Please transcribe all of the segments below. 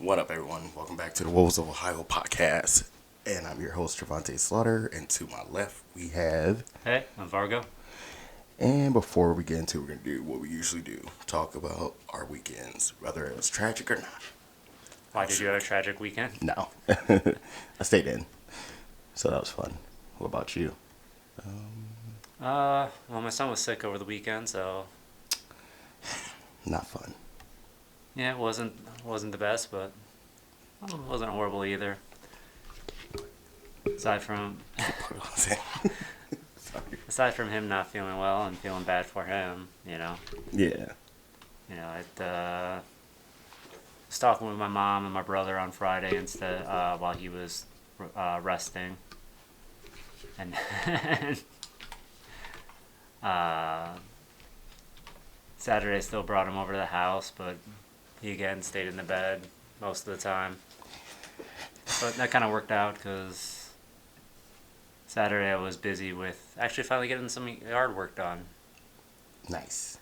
What up, everyone? Welcome back to the Wolves of Ohio podcast. And I'm your host, Trevante Slaughter. And to my left, we have. Hey, I'm Vargo. And before we get into it, we're going to do what we usually do talk about our weekends, whether it was tragic or not. Why did you have a tragic weekend? No. I stayed in. So that was fun. What about you? Well, my son was sick over the weekend, so Not fun. yeah, it wasn't the best, but it wasn't horrible either. Aside from aside from him not feeling well and feeling bad for him, Yeah. I was talking with my mom and my brother on Friday instead while he was resting, and Saturday still brought him over to the house, but he again stayed in the bed most of the time. But that kind of worked out because Saturday I was busy with actually finally getting some yard work done. Nice.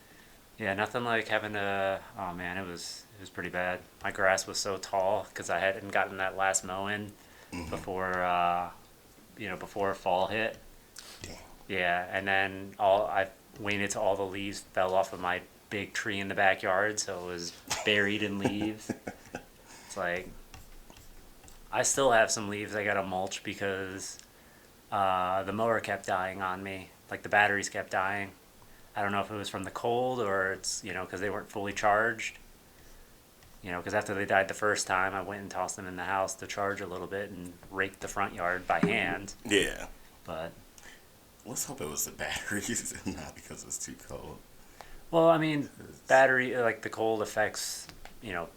Yeah, nothing like having to. Oh man, it was pretty bad. My grass was so tall because I hadn't gotten that last mow in before before fall hit. Damn. Yeah, and then I waited till all the leaves fell off of my big tree in the backyard, so it was buried in leaves. It's like I still have some leaves I gotta mulch because the mower kept dying on me. Like the batteries kept dying. I don't know if it was from the cold or it's because they weren't fully charged. Because after they died the first time, I went and tossed them in the house to charge a little bit and raked the front yard by hand. Yeah. But Let's hope it was the batteries and not because it's too cold. well, I mean, battery like the cold affects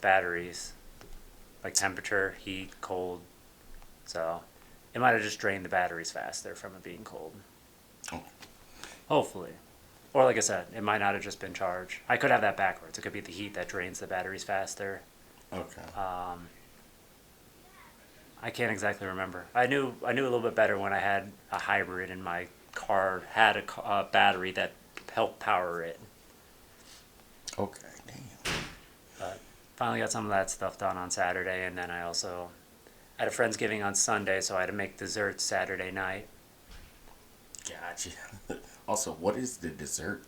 batteries, like temperature, heat, cold. So it might have just drained the batteries faster from it being cold. Oh. Hopefully. Or like I said, it might not have just been charged. I could have that backwards. It could be the heat that drains the batteries faster. Okay. I can't exactly remember. I knew a little bit better when I had a hybrid and my car had a battery that helped power it. Okay. Damn. But finally got some of that stuff done on Saturday, and then I also had a Friendsgiving on Sunday, so I had to make desserts Saturday night. Gotcha. Also, what is the dessert?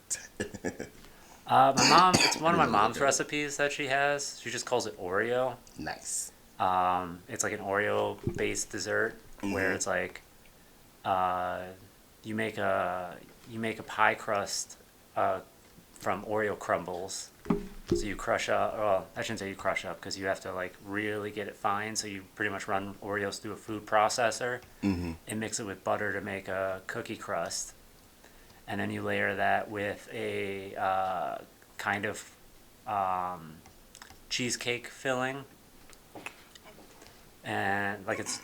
My mom, it's one of my mom's recipes that she has. She just calls it Oreo. Nice. It's like an Oreo-based dessert where it's like you make a pie crust from Oreo crumbles. So you crush up. Well, I shouldn't say you crush up because you have to like really get it fine. So you pretty much run Oreos through a food processor and mix it with butter to make a cookie crust, and then you layer that with a kind of cheesecake filling. And like it's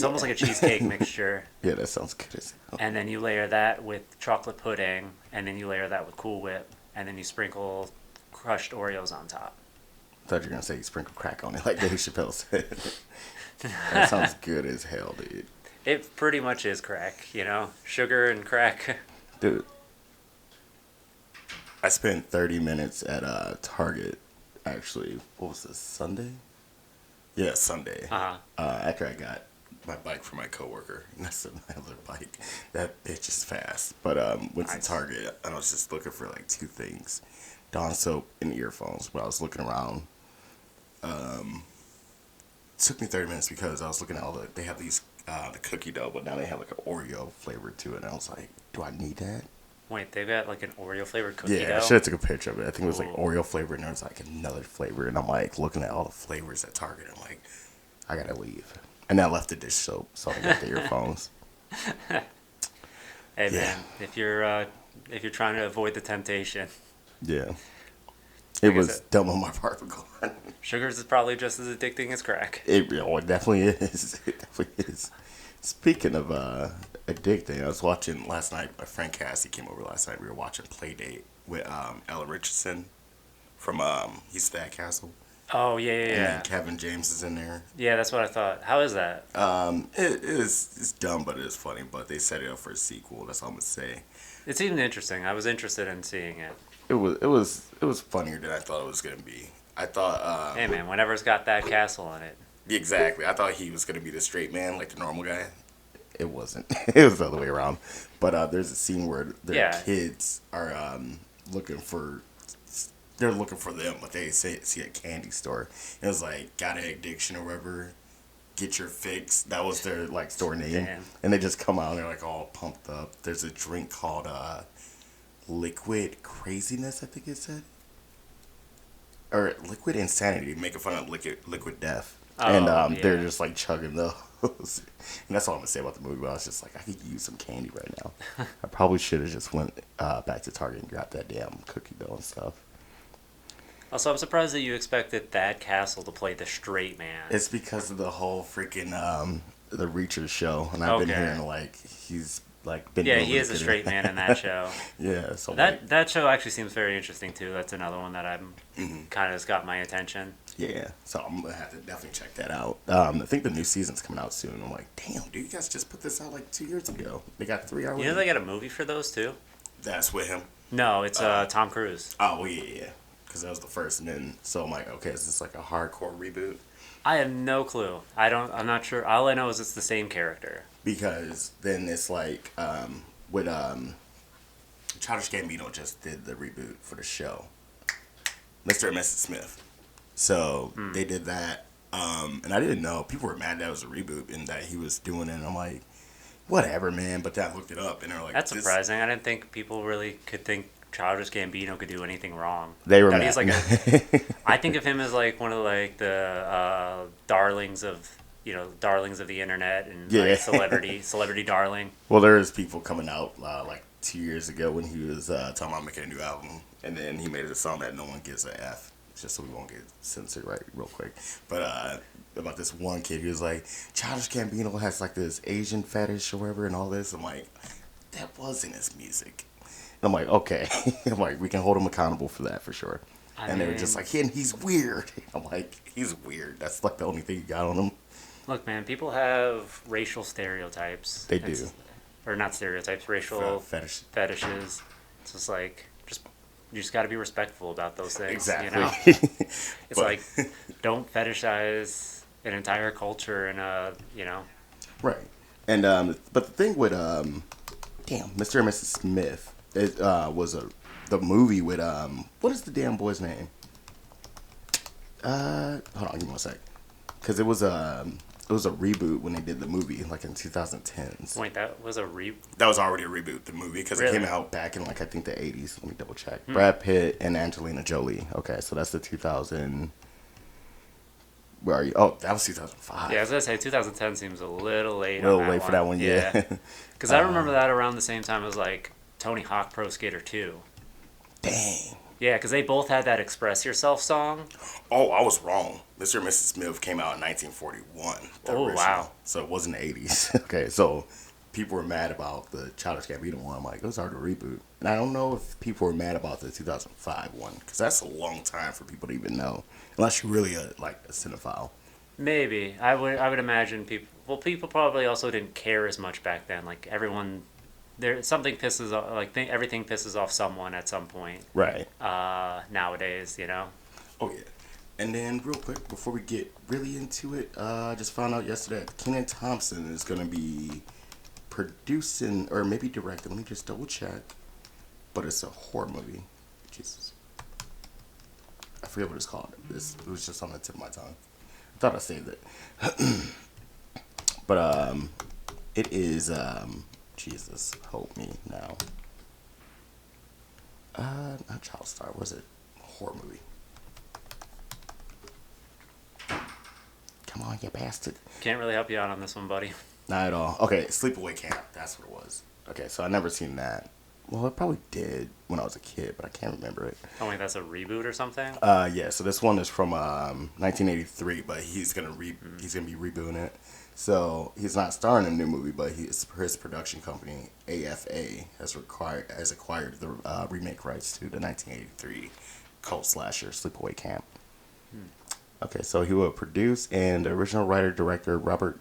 almost like a cheesecake mixture. Yeah, that sounds good as hell. And then you layer that with chocolate pudding, and then you layer that with Cool Whip, and then you sprinkle crushed Oreos on top. I thought you were gonna say you sprinkle crack on it like Dave Chappelle said. That sounds good as hell, dude. It pretty much is crack, sugar and crack. Dude, I spent 30 minutes at Target. Actually, what was this, Sunday? Yeah, Sunday. After I got my bike from my coworker, and that's another bike. That bitch is fast. But went to Target, and I was just looking for like two things: Dawn soap and earphones. But I was looking around. It took me 30 minutes because I was looking at they have these the cookie dough, but now they have like an Oreo flavor to it. And I was like, do I need that? Wait, they've got like an Oreo flavored cookie dough? Yeah, I should have took a picture of it. I think it was like Oreo flavor, and there was like another flavor. And I'm like looking at all the flavors at Target. I'm like, I gotta leave. And I left the dish soap, so I got the earphones. Hey man, if you're trying to avoid the temptation, Yeah. It was dumb on my part for going. Sugars is probably just as addicting as crack. It definitely is. It definitely is. Speaking of addicting, I was watching last night. My friend Cassie came over last night. We were watching Playdate with Ella Richardson from He's That Castle. Oh yeah. And then Kevin James is in there. Yeah, that's what I thought. How is that? It's dumb, but it is funny. But they set it up for a sequel. That's all I'm gonna say. It seemed interesting. I was interested in seeing it. It was funnier than I thought it was gonna be. I thought. Hey man, whenever's got that castle in it. Exactly. I thought he was gonna be the straight man, like the normal guy. It wasn't. It was the other way around. But there's a scene where their kids are looking for. They're looking for them, but they see a candy store. It was like, got an addiction or whatever. Get your fix. That was their like store name. Damn. And they just come out and they're like all pumped up. There's a drink called Liquid Craziness, I think it said. Or Liquid Insanity, making fun of Liquid Death. Oh, And yeah. they're just like chugging those. And that's all I'm gonna say about the movie. But I was just like, I could use some candy right now. I probably should have just went back to Target and grabbed that damn cookie dough and stuff. Also, I'm surprised that you expected Thad Castle to play the straight man. It's because of the whole freaking the Reacher show, and I've been hearing like he's like been. Yeah, he is a straight man in that show. Yeah, so that show actually seems very interesting too. That's another one that I'm kind of has got my attention. Yeah, so I'm gonna have to definitely check that out. I think the new season's coming out soon. I'm like, damn, dude, you guys just put this out like 2 years ago. They got 3 hours. You know they got a movie for those too? That's with him. No, it's Tom Cruise. Oh yeah. Because that was the first, and then so I'm like, okay, is this like a hardcore reboot? I have no clue. I'm not sure. All I know is it's the same character. Because then it's like with Childish Gambino just did the reboot for the show, Mr. and Mrs. Smith. So they did that, and I didn't know. People were mad that it was a reboot and that he was doing it. And I'm like, whatever, man. But then I looked it up, and they're like, That's surprising. I didn't think people really could think Childish Gambino could do anything wrong. They were That mad. he's like I think of him as like one of like the darlings of the internet and Yeah. like celebrity darling. Well, there was people coming out like 2 years ago when he was talking about making a new album, and then he made a song that no one gives a F, just so we won't get censored right real quick. But about this one kid, he was like, Childish Gambino has like this Asian fetish or whatever and all this. I'm like, that wasn't his music. And I'm like, okay. I'm like, we can hold him accountable for that for sure. They were just like, he's weird. I'm like, he's weird. That's like the only thing you got on him. Look, man, people have racial stereotypes. They do. Or not stereotypes, racial Fetish. fetishes. It's just like, you just got to be respectful about those things. Exactly. You know? It's like, don't fetishize an entire culture and Right. And but the thing with Mr. and Mrs. Smith, it was the movie with what is the damn boy's name? Hold on, give me 1 sec. Because it was a reboot when they did the movie, like in 2010s. Wait, that was a That was already a reboot, the movie, because Really? it came out back in like I think the 80s. Let me double check. Brad Pitt and Angelina Jolie. Okay, so that's the 2000. Where are you? Oh, that was 2005. Yeah, I was gonna say 2010 seems a little late. A little late for that one, yeah. Because I remember that around the same time as like Tony Hawk Pro Skater 2. Dang. Yeah, because they both had that "Express Yourself" song. Oh, I was wrong. Mr. and Mrs. Smith came out in 1941. the Oh, original. wow. So it wasn't the 80s. Okay, so people were mad about the Childish Gambino one. I'm like, it was hard to reboot. And I don't know if people were mad about the 2005 one, because that's a long time for people to even know, unless you're really a cinephile. Maybe I would imagine people. Well, people probably also didn't care as much back then. Like everyone, something pisses off. Like everything pisses off someone at some point. Right. Nowadays, you know. Oh, yeah. And then, real quick, before we get really into it, I just found out yesterday that Kenan Thompson is going to be producing, or maybe directing, let me just double check, but it's a horror movie. Jesus. I forget what it's called. It was just on the tip of my tongue. I thought I saved it. But, it is, Jesus, help me now. Not Child Star, was it? Horror movie. Come on, you bastard. Can't really help you out on this one, buddy. Not at all. Okay, Sleepaway Camp. That's what it was. Okay, so I never seen that. Well, I probably did when I was a kid, but I can't remember it. Oh, wait, that's a reboot or something? Yeah. So this one is from 1983, but he's gonna be rebooting it. So he's not starring in a new movie, but his production company AFA has acquired the remake rights to the 1983 cult slasher Sleepaway Camp. Okay, so he will produce, and the original writer-director Robert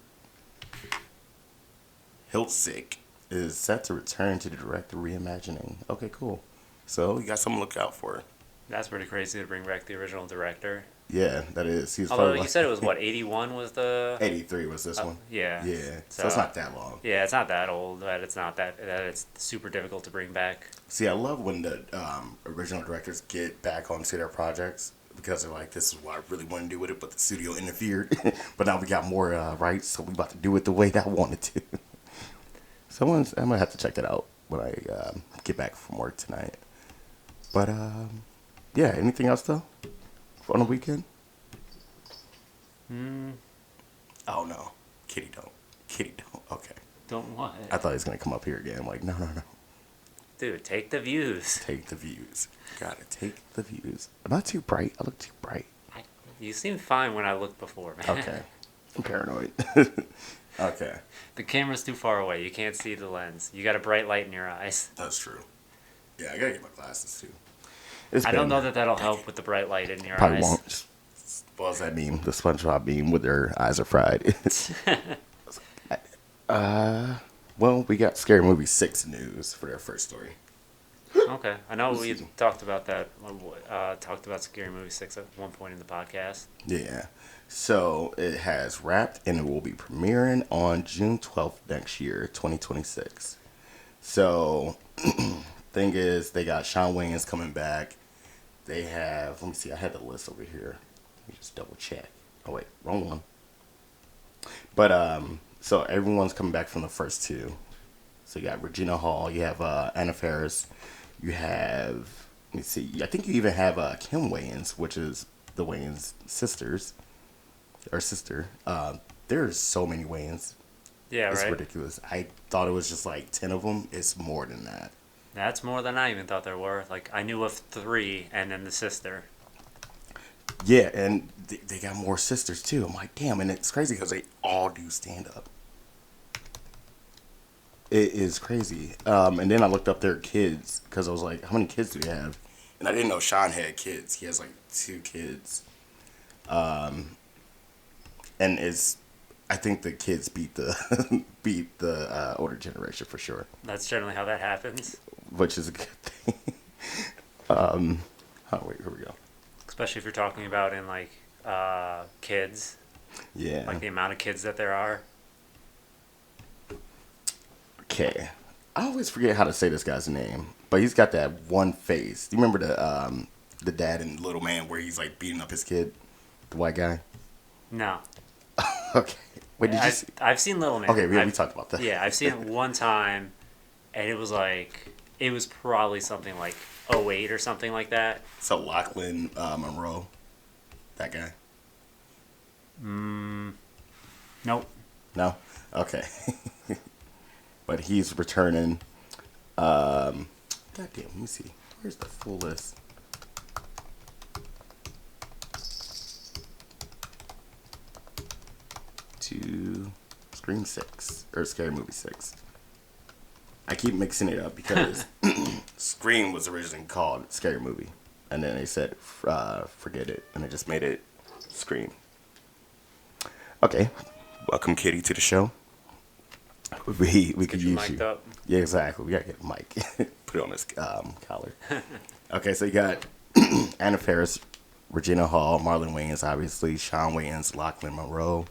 Hiltzik is set to return to direct the reimagining. Okay, cool. So you got something to look out for. That's pretty crazy to bring back the original director. Yeah, that is. He's Although you said it was what, 81 was the 83 was this one. Yeah. Yeah. So it's not that long. Yeah, it's not that old, but it's not that it's super difficult to bring back. See, I love when the original directors get back onto their projects because they're like, this is what I really want to do with it, but the studio interfered. But now we got more rights, so we about to do it the way that I wanted to. I'm gonna have to check that out when I get back from work tonight. But yeah, anything else though on the weekend? Oh no, Kitty don't. Okay. Don't what? I thought he was gonna come up here again. I'm like, no. Dude, take the views. Take the views. Gotta take the views. I'm not too bright. I look too bright. You seemed fine when I looked before, man. Okay. I'm paranoid. Okay. The camera's too far away. You can't see the lens. You got a bright light in your eyes. That's true. Yeah, I gotta get my glasses too. I don't know that'll help with the bright light in your Probably eyes. won't. What does that mean? The SpongeBob meme with their eyes are fried. Well, we got Scary Movie 6 news for their first story. Okay. I know we talked about that. Talked about Scary Movie 6 at one point in the podcast. Yeah. So it has wrapped and it will be premiering on June 12th next year, 2026. So, thing is, they got Shawn Wayans coming back. They have, let me see, I had the list over here. Let me just double check. Oh, wait, wrong one. But, so everyone's coming back from the first two. So you got Regina Hall, you have Anna Faris, you have, let me see, I think you even have Kim Wayans, which is the Wayans sisters. Or sister. There's so many Wayans. Yeah, it's right. It's ridiculous. I thought it was just like 10 of them. It's more than that. That's more than I even thought there were. Like, I knew of 3 and then the sister. Yeah, and they got more sisters too. I'm like, damn, and it's crazy because they all do stand up. It is crazy. And then I looked up their kids because I was like, how many kids do they have? And I didn't know Sean had kids. He has like 2 kids. And I think the kids beat the older generation for sure. That's generally how that happens. Which is a good thing. Oh wait, here we go. Especially if you're talking about in like kids. Yeah. Like the amount of kids that there are. Okay. I always forget how to say this guy's name, but he's got that one face. Do you remember the dad in Little Man where he's like beating up his kid, the white guy? No. Okay. Wait, did you see? I've seen Little Man. Okay, we talked about that. Yeah, I've seen it one time, and it was probably something like 08 or something like that. So Lachlan Monroe, that guy? Nope. No? Okay. But he's returning. Goddamn, let me see. Where's the full list? To Scream 6 or Scary Movie 6. I keep mixing it up because Scream was originally called Scary Movie, and then they said forget it, and they just made it Scream. Okay, welcome Kitty to the show. We could use you. Up. Yeah, exactly. We gotta get a mic. Put it on his collar. Okay, so you got Anna Faris, Regina Hall, Marlon Wayans, obviously, Shawn Wayans, Lachlan Monroe,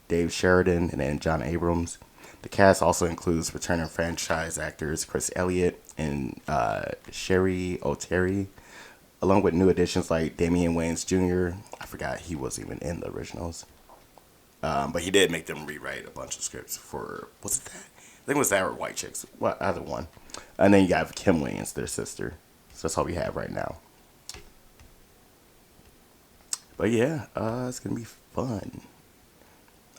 Dave Sheridan, and then John Abrams. The cast also includes returning franchise actors Chris Elliott and Sherry O'Terry, along with new additions like Damian Wayans Jr. I forgot he wasn't even in the originals. But he did make them rewrite a bunch of scripts for, was it that? I think it was that or White Chicks. What, either one. And then you got Kim Wayans, their sister. So that's all we have right now. But yeah, it's going to be fun.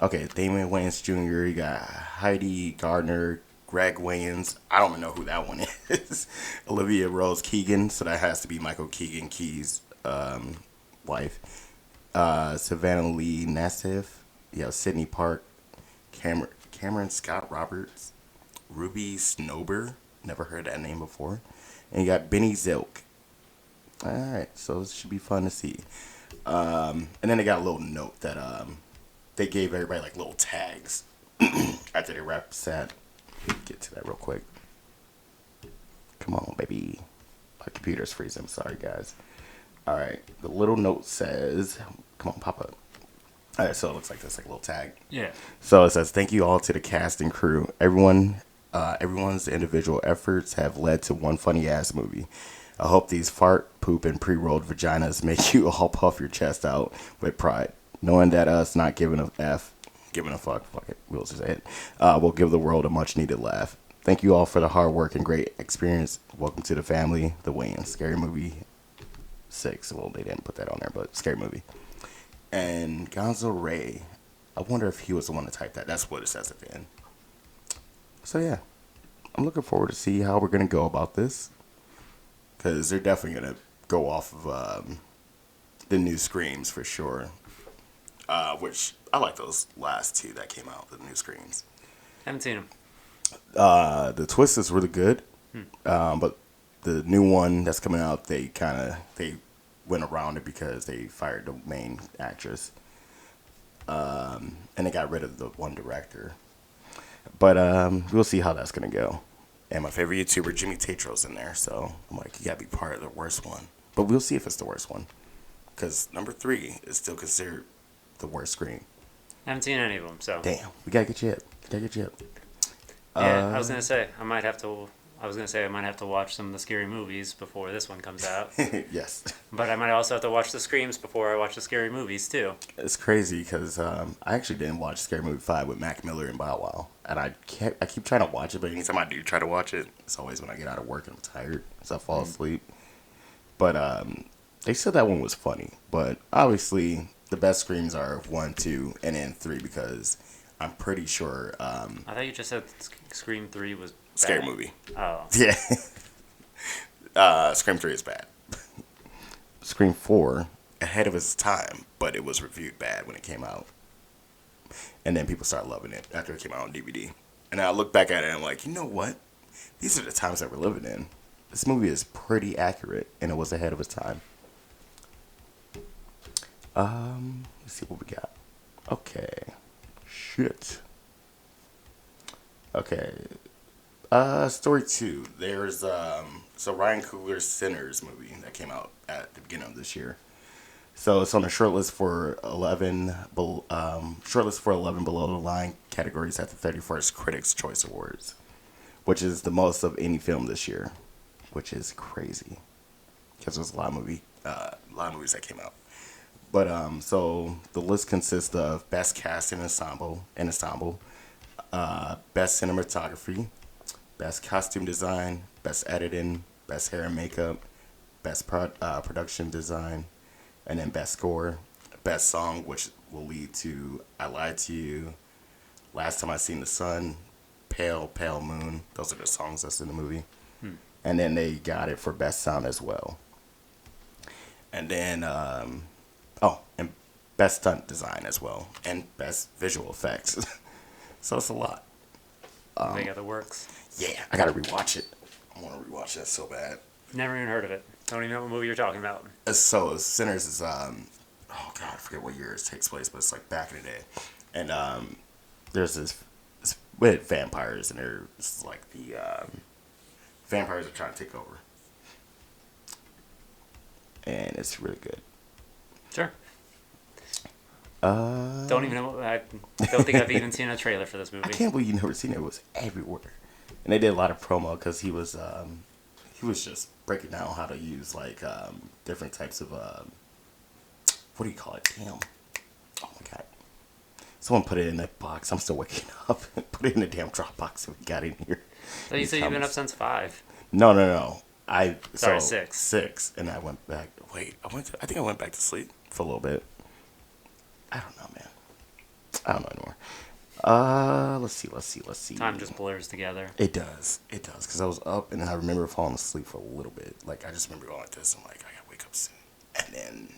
Okay, Damian Wayans Jr., you got Heidi Gardner, Greg Wayans. I don't even know who that one is. Olivia Rose Keegan, so that has to be Michael Keegan Key's wife. Savannah Lee Nassif. You have Sydney Park, Cameron Scott Roberts, Ruby Snober. Never heard that name before. And you got Benny Zilk. Alright, so this should be fun to see. And then they got a little note that they gave everybody like little tags after they wrapped set. Get to that real quick. Come on, baby. My computer's freezing. I'm sorry, guys. All right. The little note says, "Come on, pop up." All right, so it looks like this, like a little tag. Yeah. So it says, "Thank you all to the cast and crew. Everyone's individual efforts have led to one funny ass movie. I hope these fart, poop, and pre-rolled vaginas make you all puff your chest out with pride, knowing that us not giving a fuck it, we'll just say it, will give the world a much needed laugh. Thank you all for the hard work and great experience. Welcome to the family, The Wayans. Scary Movie 6. Well, they didn't put that on there, but Scary Movie." And Gonzo Ray, I wonder if he was the one to type that. That's what it says at the end. So yeah, I'm looking forward to see how we're going to go about this. Because they're definitely going to go off of the new Screams for sure. Which, I like those last two that came out, the new Screams. Haven't seen them. The twist is really good. But the new one that's coming out, they went around it because they fired the main actress. And they got rid of the one director. But we'll see how that's going to go. And my favorite YouTuber, Jimmy Tatro's in there. So I'm like, you got to be part of the worst one. But we'll see if it's the worst one. Because number 3 is still considered the worst Scream. Haven't seen any of them, so. Damn, we got to get you up. Yeah, I was gonna say I might have to watch some of the scary movies before this one comes out. Yes. But I might also have to watch the Screams before I watch the scary movies too. It's crazy because I actually didn't watch Scary Movie 5 with Mac Miller and Bow Wow, and I keep trying to watch it, but anytime I do try to watch it, it's always when I get out of work and I'm tired, so I fall asleep. But they said that one was funny, but obviously the best Screams are 1, 2, and then 3 because I'm pretty sure. I thought you just said Scream 3 was bad. Scary Movie. Oh. Yeah. Scream 3 is bad. Scream 4, ahead of its time, but it was reviewed bad when it came out. And then people started loving it after it came out on DVD. And I look back at it and I'm like, you know what? These are the times that we're living in. This movie is pretty accurate, and it was ahead of its time. Let's see what we got. Okay. Shit. Okay. Story 2. There's so Ryan Coogler's Sinners movie that came out at the beginning of this year. So it's on a short list for 11 below the line categories at the 31st Critics' Choice Awards, which is the most of any film this year, which is crazy because there's a lot of movies that came out. But so the list consists of best cast and ensemble, best cinematography, best costume design, best editing, best hair and makeup, best production design, and then best score, best song, which will lead to "I Lied to You," "Last Time I Seen the Sun," "Pale Pale Moon." Those are the songs that's in the movie. And then they got it for best sound as well. And then and best stunt design as well, and best visual effects. So it's a lot. They got the works. Yeah, I gotta rewatch it. I want to rewatch that so bad. Never even heard of it. Don't even know what movie you're talking about. So Sinners is oh god, I forget what year it takes place, but it's like back in the day. And there's this with vampires, and there's like the vampires are trying to take over, and it's really good. Sure. Don't even know. I don't think I've even seen a trailer for this movie. I can't believe you've never seen it. It was everywhere, and they did a lot of promo because he was just breaking down how to use like different types of what do you call it? Damn! Oh my god! Someone put it in that box. I'm still waking up. Put it in the damn Dropbox that we got in here. So you said you've been up since 5. No. Sorry, 6. 6, and I went back. Wait, I think I went back to sleep for a little bit. I don't know, man. I don't know anymore. Let's see. Time just blurs together. It does, because I was up, and I remember falling asleep for a little bit. Like, I just remember going like this. I'm like, I gotta wake up soon. And then,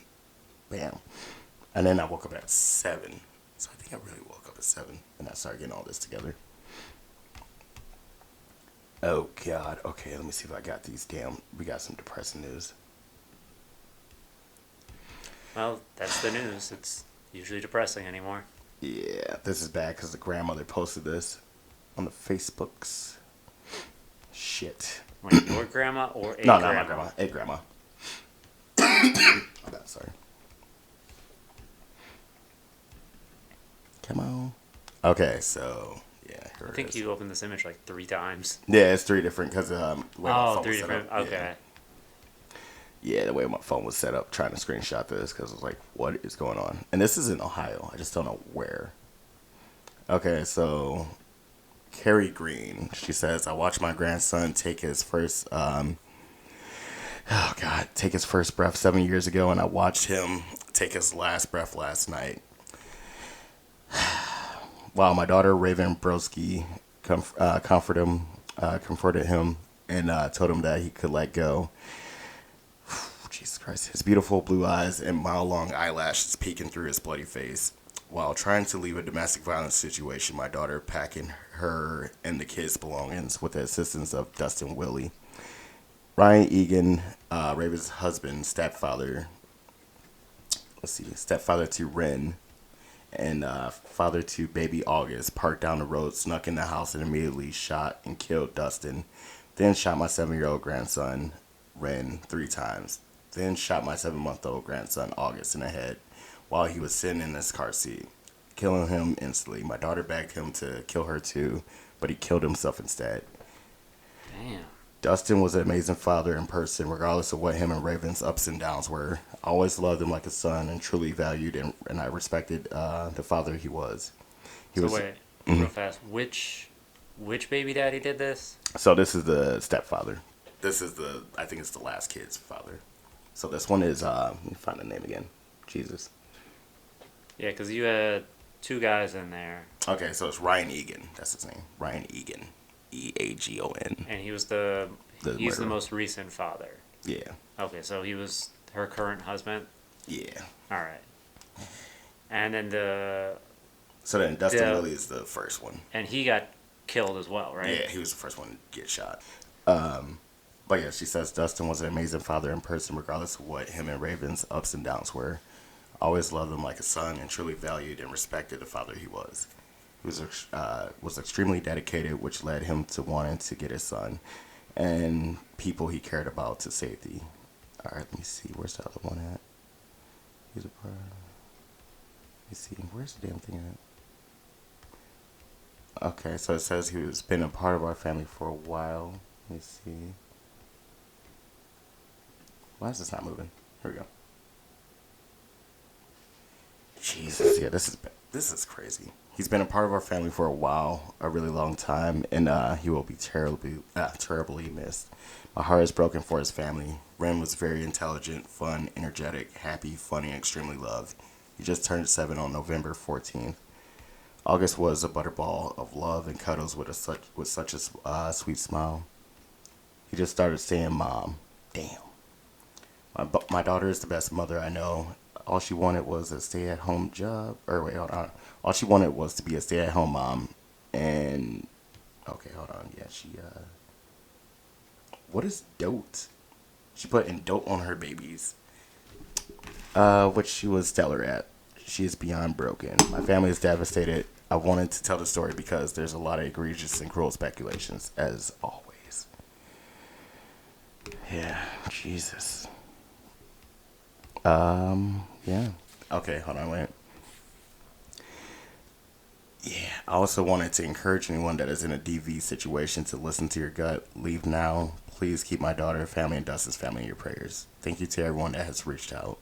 bam. And then I woke up at 7. So I think I really woke up at 7, and I started getting all this together. Oh, God. Okay, let me see if I got these we got some depressing news. Well, that's the news. It's usually depressing anymore. Yeah, this is bad because the grandmother posted this on the Facebooks. Shit. Wait, your grandma or a no, grandma? not my grandma. A grandma. Oh, God, sorry. Come on. Okay, so yeah, here I think it is. you opened this image like 3 times. Yeah, it's 3 different because the way my Oh, phone three was set different. up. Okay. Yeah, the way my phone was set up, trying to screenshot this because I was like, "What is going on?" And this is in Ohio. I just don't know where. Okay, so Carrie Green, she says, "I watched my grandson take his first, oh God, take his first breath 7 years ago, and I watched him take his last breath last night. While my daughter Raven Broski comforted him, and told him that he could let go. Jesus Christ. His beautiful blue eyes and mile-long eyelashes peeking through his bloody face. While trying to leave a domestic violence situation, my daughter packing her and the kids' belongings with the assistance of Dustin Willie. Ryan Egan, Raven's husband, stepfather to Ren, and father to baby August, parked down the road, snuck in the house, and immediately shot and killed Dustin. Then shot my 7-year-old grandson, Ren, 3 times. Then shot my 7-month-old grandson, August, in the head while he was sitting in his car seat, killing him instantly. My daughter begged him to kill her too, but he killed himself instead. Damn. Dustin was an amazing father in person, regardless of what him and Raven's ups and downs were. I always loved him like a son and truly valued and I respected the father he was. Wait, real fast. Which baby daddy did this? So this is the stepfather. I think it's the last kid's father. So this one is, let me find the name again. Jesus. Yeah, because you had 2 guys in there. Okay, so it's Ryan Egan. That's his name. Ryan Egan. Eagon. And he was the murderer. most recent father. Yeah. Okay, so he was her current husband? Yeah. Alright. And then So then Dustin Willie is the first one. And he got killed as well, right? Yeah, he was the first one to get shot. But yeah, she says Dustin was an amazing father in person, regardless of what him and Raven's ups and downs were. Always loved him like a son and truly valued and respected the father he was. He was extremely dedicated, which led him to wanting to get his son and people he cared about to safety. All right, let me see. Where's the other one at? He's a part. Let me see. Where's the damn thing at? Okay, so it says he was been a part of our family for a while. Let me see. Why is this not moving? Here we go. Jesus, yeah, this is crazy. He's been a part of our family for a while, a really long time, and he will be terribly missed. My heart is broken for his family. Ren was very intelligent, fun, energetic, happy, funny, and extremely loved. He just turned 7 on November 14th. August was a butterball of love and cuddles with such a sweet smile. He just started saying, "Mom." Damn. My daughter is the best mother I know. All she wanted was a stay-at-home job. Or wait, hold on. All she wanted was to be a stay-at-home mom. And okay, hold on. Yeah, what is dote? She put in dote on her babies. Which she was stellar at. She is beyond broken. My family is devastated. I wanted to tell the story because there's a lot of egregious and cruel speculations, as always. Yeah, Jesus. Yeah. Okay, hold on, wait. Yeah, I also wanted to encourage anyone that is in a DV situation to listen to your gut. Leave now. Please keep my daughter, family, and Dustin's family in your prayers. Thank you to everyone that has reached out.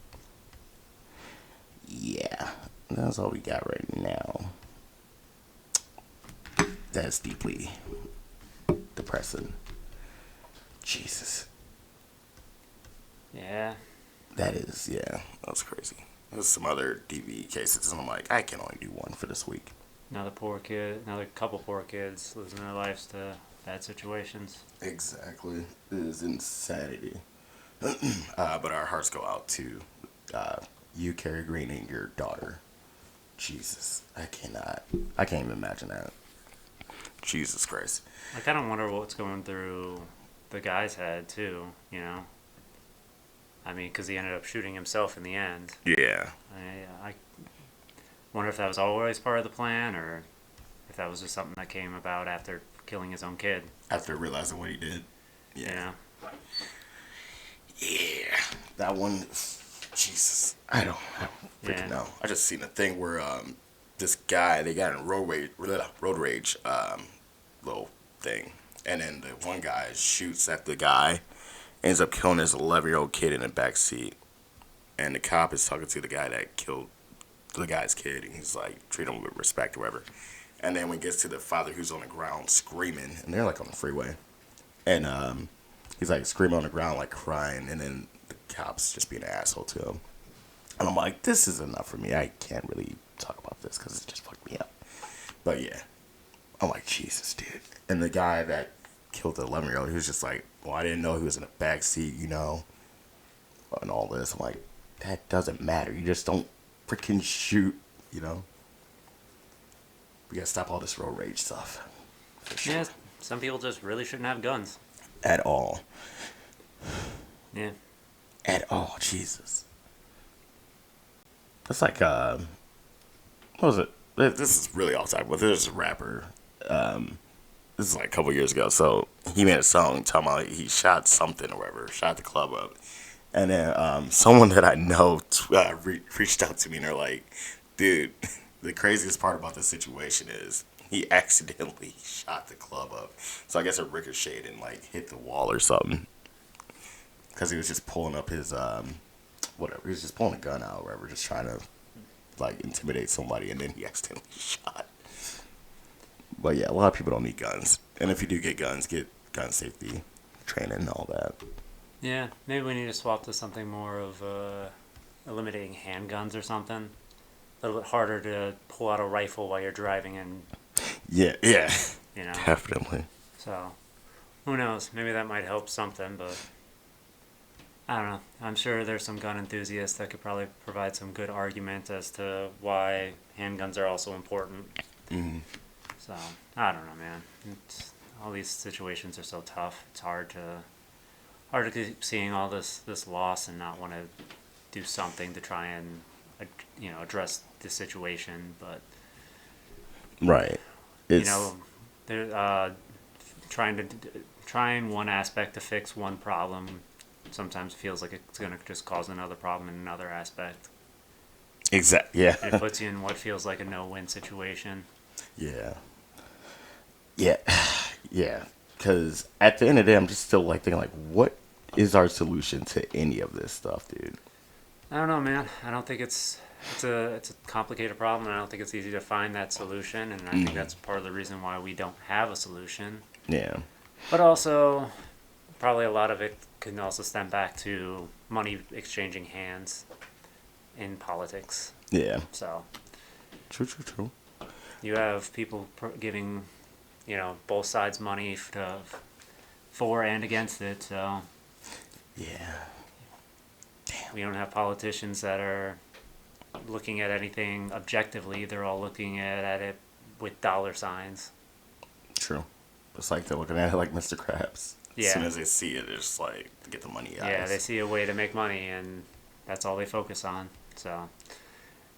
Yeah, that's all we got right now. That's deeply depressing. Jesus. Yeah. That is, yeah, that was crazy. There's some other DV cases, and I'm like, I can only do one for this week. Another couple poor kids losing their lives to bad situations. Exactly. It is insanity. But our hearts go out to you, Carrie Green, and your daughter. Jesus, I can't even imagine that. Jesus Christ. I kind of wonder what's going through the guy's head, too, you know? I mean, because he ended up shooting himself in the end. Yeah. I wonder if that was always part of the plan, or if that was just something that came about after killing his own kid. After realizing what he did. Yeah. You know? Yeah. That one, Jesus, I don't freaking know. I just seen a thing where this guy, they got in road rage little thing, and then the one guy shoots at the guy, ends up killing his 11-year-old kid in the back seat, and the cop is talking to the guy that killed the guy's kid, and he's like, treat him with respect or whatever. And then when it gets to the father who's on the ground screaming, and they're like on the freeway, and he's like screaming on the ground, like crying, and then the cops just being an asshole to him. And I'm like, this is enough for me. I can't really talk about this because it just fucked me up. But yeah, I'm like, Jesus, dude. And the guy that killed the 11-year-old, he was just like, well, I didn't know he was in the back seat, you know, and all this. I'm like, that doesn't matter. You just don't freaking shoot, you know. We gotta stop all this road rage stuff. Sure. Yeah, some people just really shouldn't have guns. At all. Yeah. At all, Jesus. That's like, what was it? This is really off topic, but there's a rapper, this is like a couple years ago, so he made a song talking about he shot something or whatever, shot the club up. And then someone that I know reached out to me and they're like, dude, the craziest part about this situation is he accidentally shot the club up. So I guess it ricocheted and like hit the wall or something. Because he was just pulling up his, whatever, he was just pulling a gun out or whatever, just trying to like intimidate somebody, and then he accidentally shot. But yeah, a lot of people don't need guns. And if you do get guns, get gun safety training and all that. Yeah, maybe we need to swap to something more of eliminating handguns or something. A little bit harder to pull out a rifle while you're driving and... Yeah. You know? Definitely. So, who knows? Maybe that might help something, but... I don't know. I'm sure there's some gun enthusiasts that could probably provide some good argument as to why handguns are also important. Mm-hmm. So, I don't know, man. All these situations are so tough. It's hard to keep seeing all this loss and not want to do something to try and address the situation. But right, they're trying one aspect to fix one problem sometimes feels like it's going to just cause another problem in another aspect. Exactly. Yeah. And it puts you in what feels like a no-win situation. Yeah. Because at the end of the day, I'm just still like thinking, like, what is our solution to any of this stuff, dude? I don't know, man. I don't think it's a complicated problem, and I don't think it's easy to find that solution. And I think that's part of the reason why we don't have a solution. Yeah. But also, probably a lot of it can also stem back to money exchanging hands in politics. Yeah. So. True. You have people giving, both sides money for and against it. So. Yeah. Damn. We don't have politicians that are looking at anything objectively. They're all looking at it with dollar signs. True. It's like they're looking at it like Mr. Krabs. Yeah. As soon as they see it, they're just like, to get the money out. Yeah, they see a way to make money, and that's all they focus on. So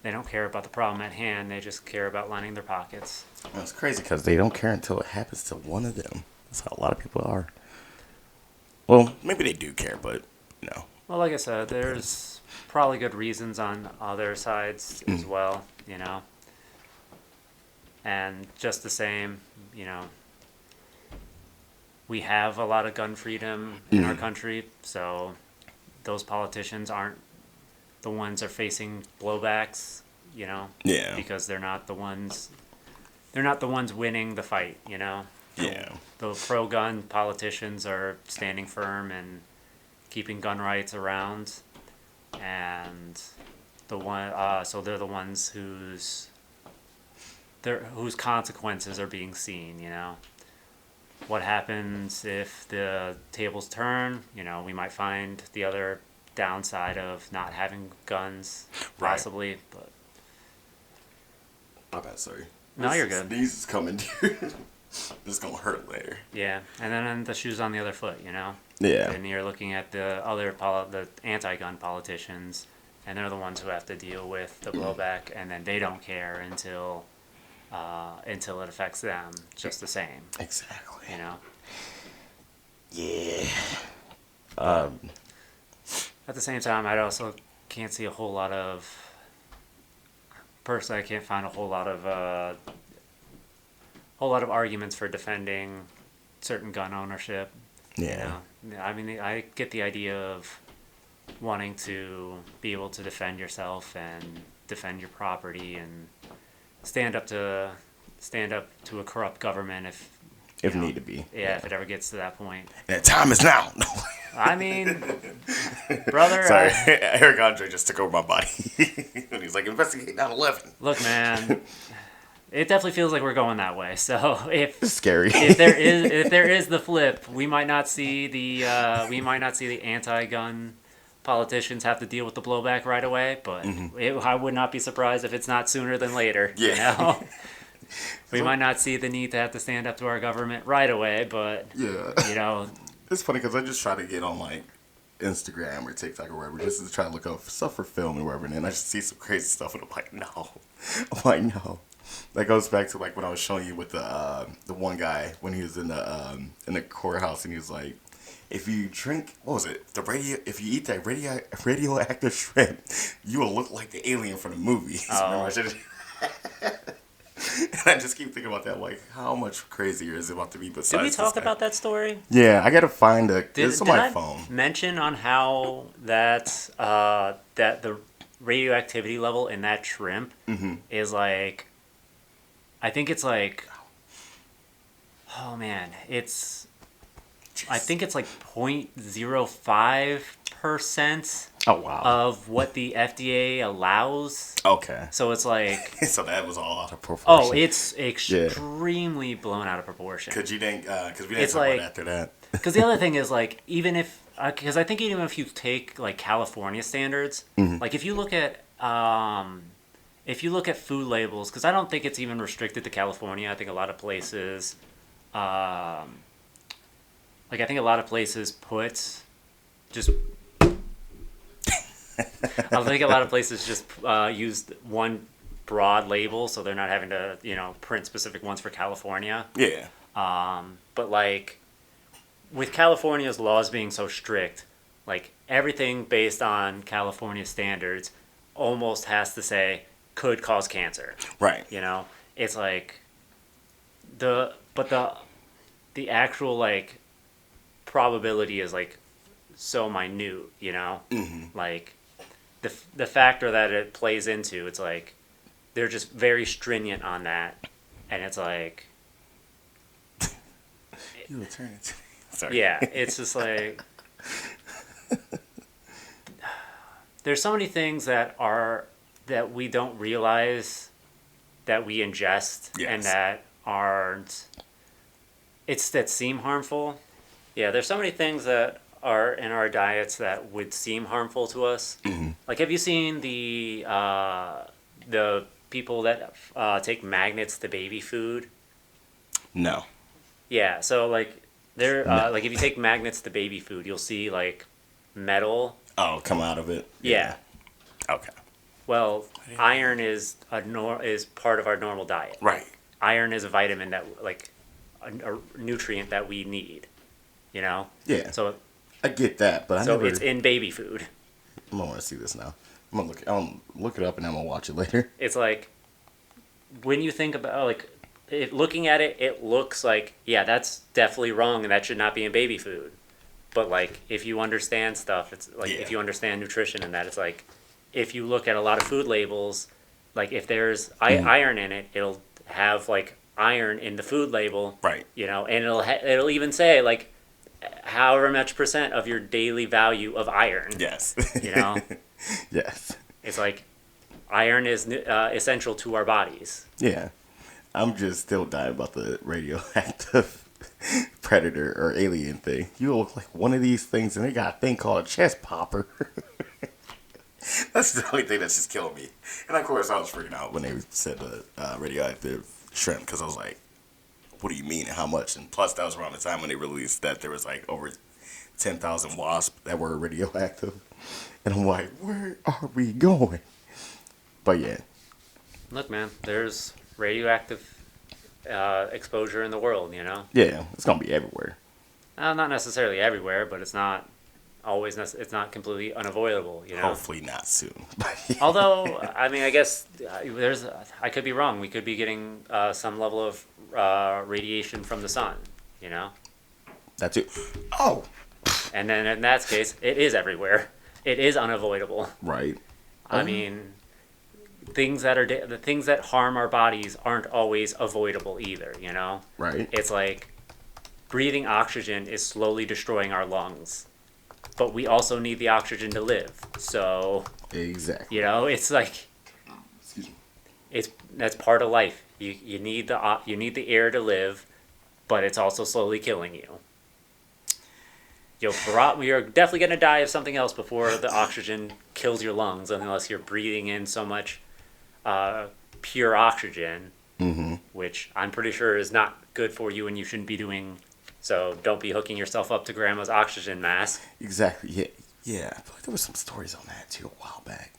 they don't care about the problem at hand. They just care about lining their pockets. Well, it's crazy because they don't care until it happens to one of them. That's how a lot of people are. Well, maybe they do care, but, Well, like I said, there's probably good reasons on other sides as well, And just the same, we have a lot of gun freedom in our country, so those politicians aren't the ones that are facing blowbacks, Yeah. because they're not the ones winning the fight, Yeah. The pro-gun politicians are standing firm and keeping gun rights around, and so they're the ones whose consequences are being seen, What happens if the tables turn? We might find the other downside of not having guns, possibly. Right. But my bad, sorry. No, you're good. Sneeze is coming, dude. It's gonna hurt later. Yeah, and then the shoe's on the other foot, Yeah. And you're looking at the anti-gun politicians, and they're the ones who have to deal with the blowback, and then they don't care until it affects them just the same. Exactly. Yeah. At the same time, I also can't see a whole lot of. Personally, I can't find a whole lot of arguments for defending certain gun ownership. Yeah. You know, I mean, I get the idea of wanting to be able to defend yourself and defend your property and stand up to a corrupt government if need to be. Yeah, if it ever gets to that point. And the time is now. I mean, brother. Sorry, Eric Andre just took over my body. And he's like, investigate 9/11. Look, man. It definitely feels like we're going that way. So it's scary. if there is the flip, we might not see the anti-gun politicians have to deal with the blowback right away. But I would not be surprised if it's not sooner than later. Yeah. You know? We might not see the need to have to stand up to our government right away, but you know, it's funny because I just try to get on like Instagram or TikTok or wherever just to try to look up stuff for film or wherever, and then I just see some crazy stuff, and I'm like, no. That goes back to like when I was showing you with the one guy when he was in the courthouse, and he was like, if you drink, what was it, if you eat that radioactive shrimp, you will look like the alien from the movies. Oh. And I just keep thinking about that, like, how much crazier is it about to be besides did we talk about that story? Yeah, I gotta find it's on my phone. Mention on how that the radioactivity level in that shrimp is like, I think it's like, oh man, I think it's like 0.05%. Oh wow. Of what the FDA allows. Okay. So it's like. So that was all out of proportion. Oh, it's extremely blown out of proportion. Could you think? Because we didn't talk about after that. Because the other thing is like, even if, because I think even if you take like California standards, like if you look at food labels, because I don't think it's even restricted to California. I think a lot of places, put just. I think a lot of places just use one broad label, so they're not having to, print specific ones for California. Yeah. But like, with California's laws being so strict, like everything based on California standards almost has to say could cause cancer. Right. It's like the actual like probability is like so minute, like the factor that it plays into, it's like they're just very stringent on that, and it's like you will turn it. Sorry. Yeah, it's just like there's so many things that we don't realize that we ingest and that seem harmful. Yeah, there's so many things that are in our diets that would seem harmful to us. Like, have you seen the people that take magnets to baby food? No. Yeah, so like they're like if you take magnets to baby food, you'll see like metal. Oh, come out of it. Yeah. Okay. Well, iron is part of our normal diet. Right. Iron is a vitamin that like a nutrient that we need. Yeah. So I get that, but it's in baby food. I'm gonna want to see this now. I'm gonna look it up and I'm gonna watch it later. It's like when you think about like looking at it, it looks like that's definitely wrong and that should not be in baby food. But like if you understand stuff, it's like if you understand nutrition and that, it's like if you look at a lot of food labels, like if there's iron in it, it'll have like iron in the food label, right? And it'll even say like however much % of your daily value of iron. Yes. Yes. It's like iron is essential to our bodies. Yeah. I'm just still dying about the radioactive predator or alien thing. You look like one of these things, and they got a thing called a chest popper. That's the only thing that's just killing me. And of course, I was freaking out when they said the radioactive shrimp, because I was like, what do you mean and how much? And plus, that was around the time when they released that there was like over 10,000 wasps that were radioactive. And I'm like, where are we going? But yeah. Look, man, there's radioactive exposure in the world, Yeah, it's going to be everywhere. Not necessarily everywhere, but it's not it's not completely unavoidable, you know. Hopefully not soon. Although, I mean, I guess I could be wrong. We could be getting some level of radiation from the sun, you know. That's it. Oh. And then in that case, it is everywhere. It is unavoidable. Right. I mean, the things that harm our bodies aren't always avoidable either, you know. Right. It's like breathing oxygen is slowly destroying our lungs, but we also need the oxygen to live. So exactly, you know, it's like that's part of life. You need the air to live, but it's also slowly killing you. We are definitely going to die of something else before the oxygen kills your lungs, unless you're breathing in so much pure oxygen, which I'm pretty sure is not good for you and you shouldn't be doing. So don't be hooking yourself up to grandma's oxygen mask. Exactly. Yeah. I feel like there were some stories on that too a while back.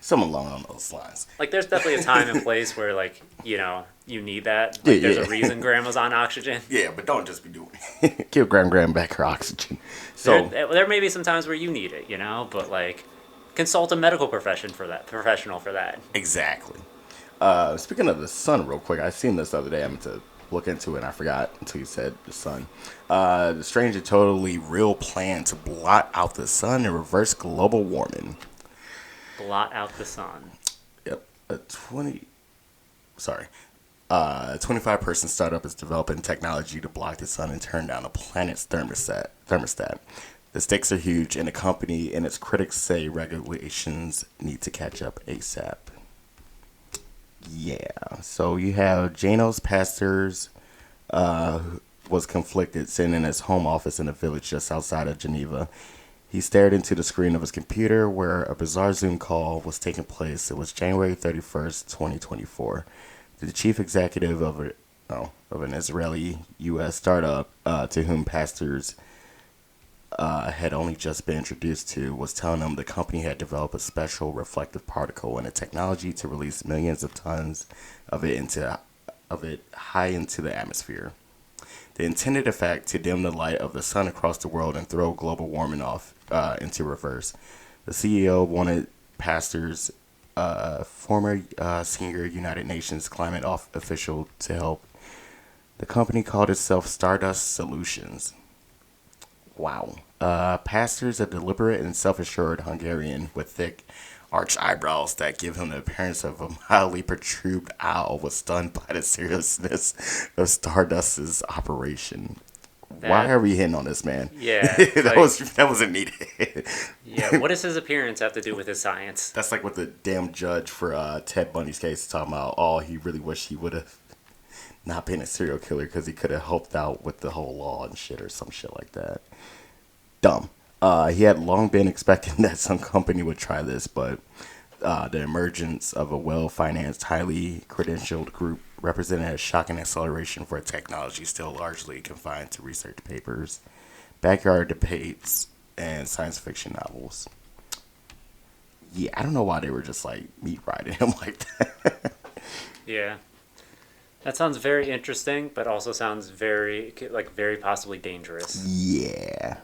Something along those lines. Like, there's definitely a time and place where, like, you know, you need that. Like, there's a reason grandma's on oxygen. Yeah, but don't just be doing it. Give Grandma back her oxygen. So there may be some times where you need it, you know, but, like, consult a medical professional for that. Exactly. Speaking of the sun, real quick, I seen this the other day. I meant to look into it, and I forgot until you said the sun. The strange and totally real plan to blot out the sun and reverse global warming. Blot out the sun. Yep. A 25-person startup is developing technology to block the sun and turn down a planet's thermostat. The stakes are huge, and the company and its critics say regulations need to catch up ASAP. Yeah. So you have Janos Pastors was conflicted sitting in his home office in a village just outside of Geneva. He stared into the screen of his computer where a bizarre Zoom call was taking place. It was January 31st, 2024. The chief executive of an Israeli-U.S. startup to whom Pastors had only just been introduced to was telling him the company had developed a special reflective particle and a technology to release millions of tons of it high into the atmosphere. The intended effect to dim the light of the sun across the world and throw global warming off into reverse. The CEO wanted Pastors, former senior United Nations climate official, to help. The company called itself Stardust Solutions. Wow. Pastors, a deliberate and self-assured Hungarian with thick arched eyebrows that give him the appearance of a mildly protruded owl, was stunned by the seriousness of Stardust's operation. Why are we hitting on this man? Yeah. that wasn't needed. Yeah, what does his appearance have to do with his science? That's like what the damn judge for Ted Bundy's case is talking about. He really wished he would have not been a serial killer because he could have helped out with the whole law and shit or some shit like that. Dumb. He had long been expecting that some company would try this, but the emergence of a well-financed, highly credentialed group represented a shocking acceleration for a technology still largely confined to research papers, backyard debates, and science fiction novels. Yeah, I don't know why they were just like meat riding him like that. Yeah. That sounds very interesting, but also sounds very possibly dangerous. Yeah.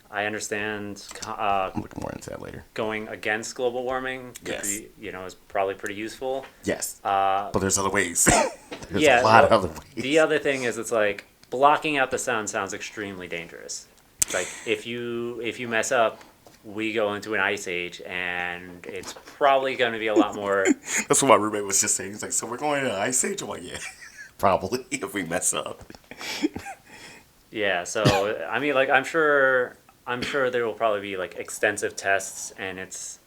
I understand. I'll look more into that later. Going against global warming, is probably pretty useful. Yes. But there's other ways. There's a lot of other ways. The other thing is, it's like blocking out the sun sounds extremely dangerous. It's like if you mess up, we go into an ice age, and it's probably going to be a lot more. That's what my roommate was just saying. He's like, "So we're going into an ice age?" I'm like, "Yeah, probably if we mess up." Yeah. So I mean, like, I'm sure there will probably be like extensive tests, and it's.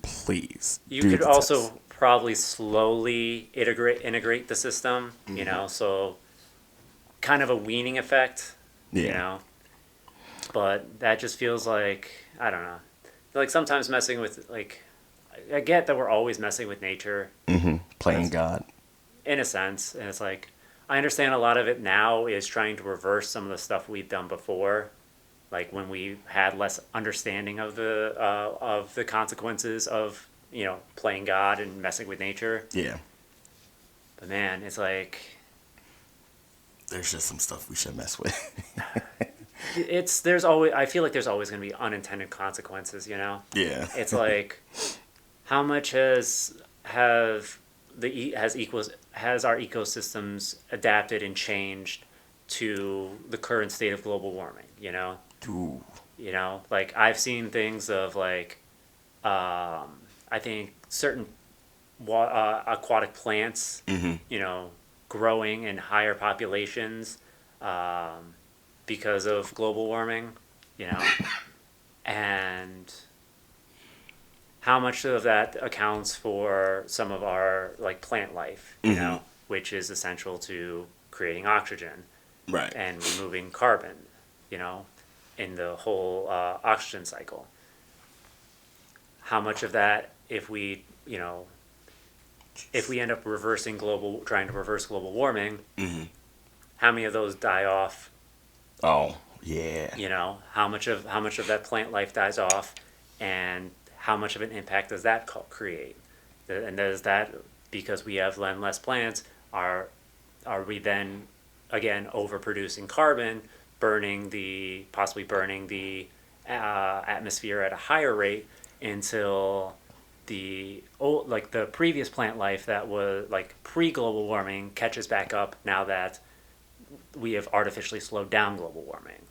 Please. You could also probably slowly integrate the system. Mm-hmm. You know, so kind of a weaning effect. Yeah. You know. But that just feels like, I don't know. Like sometimes messing with, like, I get that we're always messing with nature. Mm-hmm. Playing God. In a sense. And it's like, I understand a lot of it now is trying to reverse some of the stuff we've done before. Like when we had less understanding of the consequences of, playing God and messing with nature. Yeah. But man, it's like. There's just some stuff we should mess with. there's always, I feel like there's always going to be unintended consequences, you know? Yeah. It's like, how much has our ecosystems adapted and changed to the current state of global warming, you know? Ooh. You know, like I've seen things of like, I think certain aquatic plants, you know, growing in higher populations because of global warming, you know, and how much of that accounts for some of our like plant life, you know, which is essential to creating oxygen, Right. and removing carbon, you know, in the whole oxygen cycle. How much of that, if we, you know, if we end up trying to reverse global warming, how many of those die off? Oh, yeah. You know, how much of that plant life dies off, and how much of an impact does that create? And does that, because we have less plants, are we then again overproducing carbon, possibly burning the atmosphere at a higher rate until the previous plant life that was like pre-global warming catches back up now that we have artificially slowed down global warming.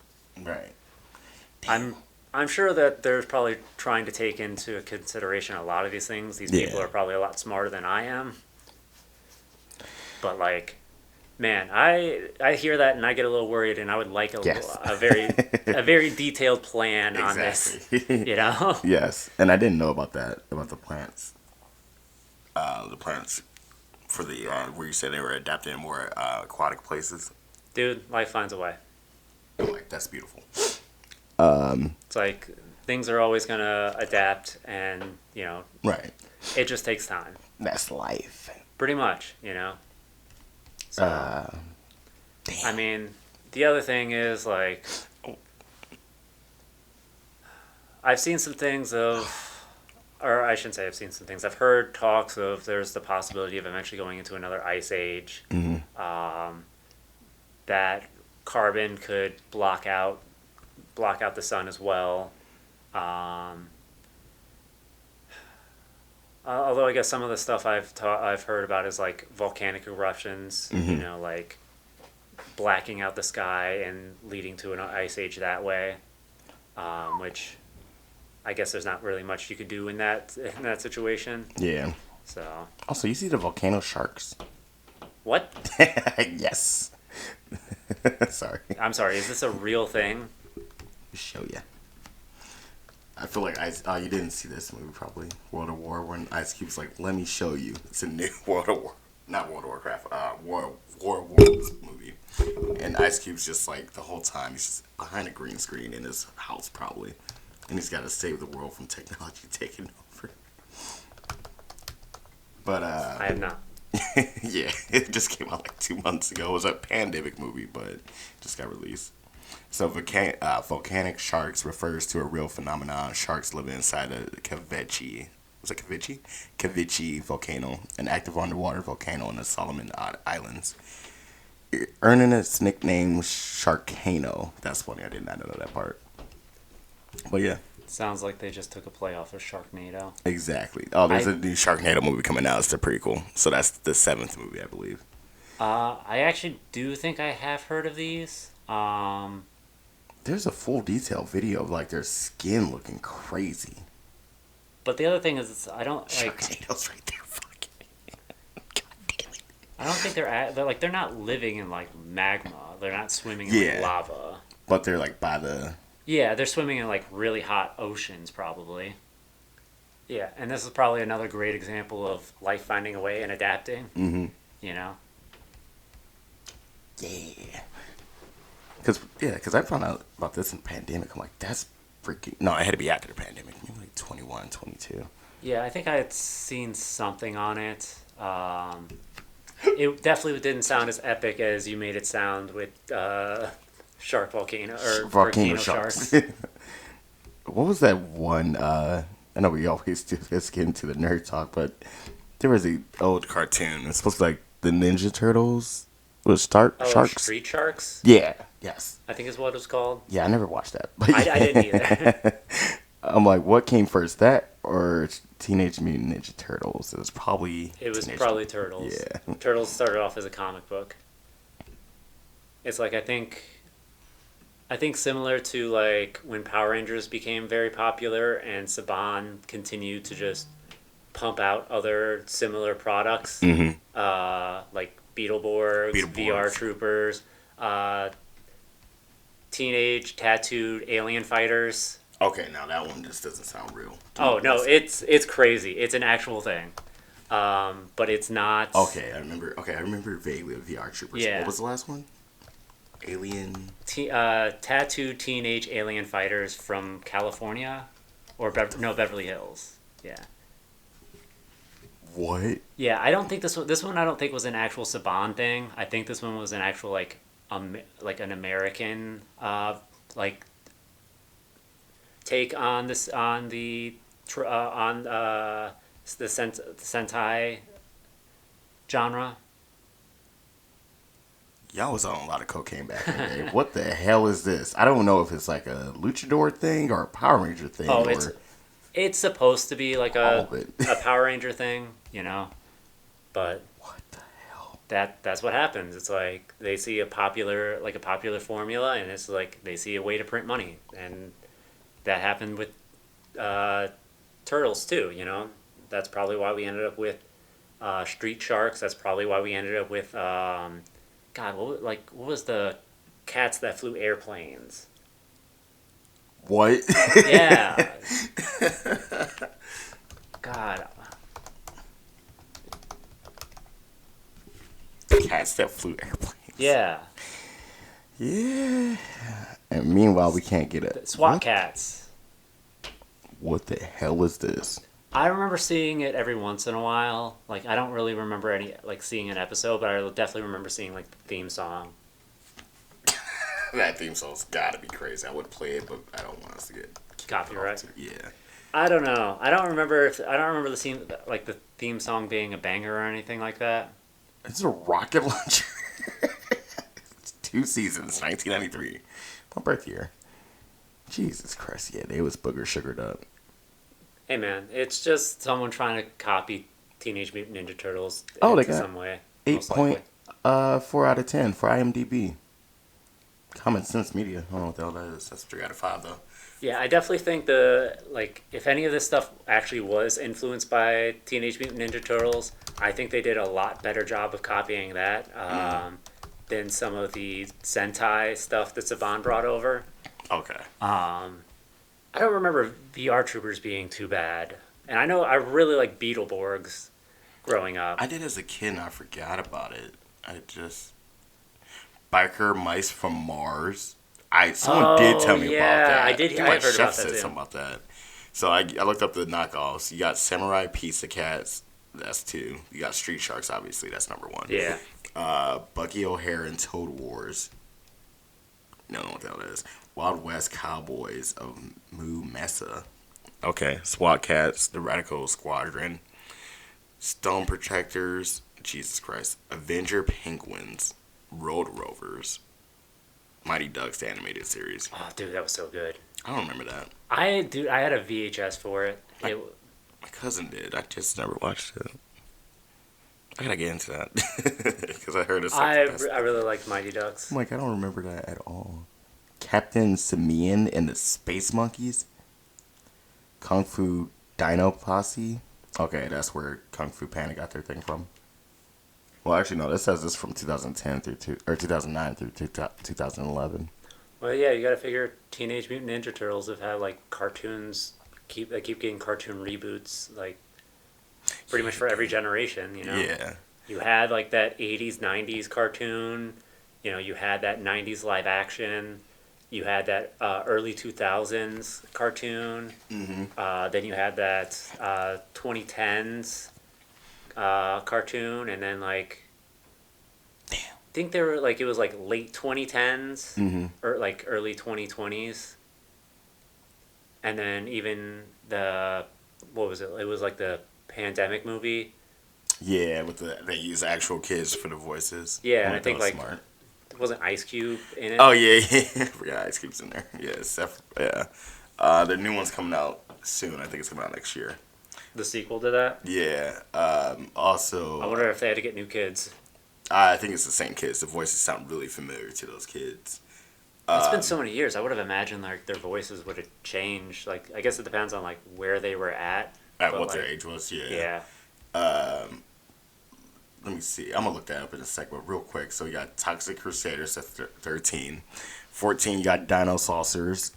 Right. I'm sure that there's probably trying to take into consideration a lot of these things. These people are probably a lot smarter than I am. But like, man, I hear that and I get a little worried, and I would like a very detailed plan on this. You know? Yes, and I didn't know about that, about the plants. The plants for the where you said they were adapted in more aquatic places. Dude, life finds a way. Like, that's beautiful. It's like things are always gonna adapt, and you know, Right. it just takes time. That's life. Pretty much, you know. So, Damn. I mean, the other thing is like, I've seen some things or I shouldn't say I've seen some things. I've heard talks of there's the possibility of eventually going into another ice age. That carbon could block out the sun as well. Although I guess some of the stuff I've heard about is like volcanic eruptions, you know, like blacking out the sky and leading to an ice age that way, which I guess there's not really much you could do in that situation. Yeah. So. Also, you see the volcano sharks? What? Yes. Sorry. I'm sorry. Is this a real thing? Show ya. I feel like you didn't see this movie probably, World of War, when Ice Cube's like, "Let me show you." It's a new World of War, not World of Warcraft, War of Worlds movie, and Ice Cube's just like the whole time he's just behind a green screen in his house probably, and he's got to save the world from technology taking over. But I have not. yeah, it just came out like 2 months ago. It was a pandemic movie, but it just got released. So volcanic sharks refers to a real phenomenon. Sharks live inside a Cavici. Was it Cavici? Cavici volcano, an active underwater volcano in the Solomon Islands, earning its nickname Sharkano. That's funny. I did not know that part. But yeah. Sounds like they just took a play off of Sharknado. Exactly. Oh, there's a new Sharknado movie coming out. It's a prequel. So that's the 7th movie, I believe. I actually do think I have heard of these. There's a full detailed video of like their skin looking crazy. But the other thing is, I don't like. Sharknado's right there. Fuck. God damn it. I don't think they're not living in like magma. They're not swimming in like lava. But they're like by the. Yeah, they're swimming in like really hot oceans probably. Yeah, and this is probably another great example of life finding a way and adapting. Mm-hmm. You know. Yeah. Because I found out about this in the pandemic. I'm like, that's freaking... No, it had to be after the pandemic. Maybe like 21, 22. Yeah, I think I had seen something on it. It definitely didn't sound as epic as you made it sound with shark volcano or volcano sharks. What was that one? I know we always do this, get into the nerd talk, but there was an old cartoon. It's supposed to be like the Ninja Turtles. Was Sharks? Street Sharks. Yeah. Yes. I think is what it was called. Yeah, I never watched that. But I didn't either. I'm like, what came first, that or Teenage Mutant Ninja Turtles? It was probably. Probably Turtles. Yeah. Turtles started off as a comic book. It's like I think similar to like when Power Rangers became very popular and Saban continued to just pump out other similar products, like Beetleborgs, VR Troopers, Teenage Tattooed Alien Fighters. Okay, now that one just doesn't sound real. Oh no, it's crazy. It's an actual thing, but it's not. Okay, I remember vaguely of VR Troopers. Yeah. What was the last one? Alien. Tattooed Teenage Alien Fighters from California, or Beverly Hills. Yeah. What? Yeah, I don't think this one I don't think was an actual Saban thing. I think this one was an actual like an American like take on this on the Sentai genre. Y'all was on a lot of cocaine back in the day. What the hell is this? I don't know if it's like a luchador thing or a Power Ranger thing. Oh, it's supposed to be like a Power Ranger thing, but what the hell? That's what happens. It's like they see a popular formula, and it's like they see a way to print money, and that happened with Turtles too. That's probably why we ended up with Street Sharks. That's probably why we ended up with God. What was the cats that flew airplanes? What? Yeah. God. Cats that flew airplanes. Yeah. Yeah. And meanwhile, we can't get it. SWAT cats. What the hell is this? I remember seeing it every once in a while. Like, I don't really remember seeing an episode, but I definitely remember seeing, like, the theme song. That theme song's gotta be crazy. I would play it, but I don't want us to get copyright. Yeah. I don't know. I don't remember the theme song being a banger or anything like that. It's a rocket launcher. It's 2 seasons, 1993. My birth year. Jesus Christ, yeah, they was booger sugared up. Hey man, it's just someone trying to copy Teenage Mutant Ninja Turtles in they got some way. 8.4 out of 10 for IMDb. Common Sense Media. I don't know what the hell that is. That's 3 out of 5 though. Yeah, I definitely think if any of this stuff actually was influenced by Teenage Mutant Ninja Turtles, I think they did a lot better job of copying that than some of the Sentai stuff that Saban brought over. Okay. I don't remember VR Troopers being too bad, and I know I really like Beetleborgs growing up. I did as a kid, and I forgot about it. Biker Mice from Mars. Someone did tell me about that. I did. I heard Chef about that said too. something about that. So I looked up the knockoffs. You got Samurai Pizza Cats. That's 2. You got Street Sharks. Obviously, that's number 1. Yeah. Bucky O'Hare and Toad Wars. No, I don't know what the hell that is. Wild West Cowboys of Moo Mesa. Okay. SWAT Cats. The Radical Squadron. Stone Protectors. Jesus Christ. Avenger Penguins. Road Rovers. Mighty Ducks the animated series. Oh, dude, that was so good. I don't remember that. I had a VHS for it. My cousin did. I just never watched it. I gotta get into that because I heard it's. I really liked Mighty Ducks. I'm like, I don't remember that at all. Captain Simeon and the Space Monkeys. Kung Fu Dino Posse. Okay, that's where Kung Fu Panda got their thing from. Well, actually, no. This says this from 2010 through 2009 through 2011. Well, yeah, you gotta figure Teenage Mutant Ninja Turtles have had like cartoons. They keep getting cartoon reboots, like pretty much for every generation. Yeah. You had like that 80s, 90s cartoon. You had that 90s live action. You had that early 2000s cartoon. Mm-hmm. Then you had that 2010s cartoon, and then like, damn, I think they were like it was like late 2010s or like early 2020s, and then even what was it? It was like the pandemic movie. Yeah, they use actual kids for the voices. Yeah, and I think like smart. wasn't Ice Cube in it? Oh yeah, yeah. Yeah, Ice Cube's in there. Yeah, yeah. The new one's coming out soon. I think it's coming out next year. The sequel to that? Yeah. Also, I wonder if they had to get new kids. I think it's the same kids. The voices sound really familiar to those kids. It's been so many years. I would have imagined like their voices would have changed. Like I guess it depends on like where they were at. At what like, their age was, yeah. Yeah. Let me see. I'm gonna look that up in a sec, but real quick. So you got Toxic Crusaders at 13. 14, you got Dino Saucers.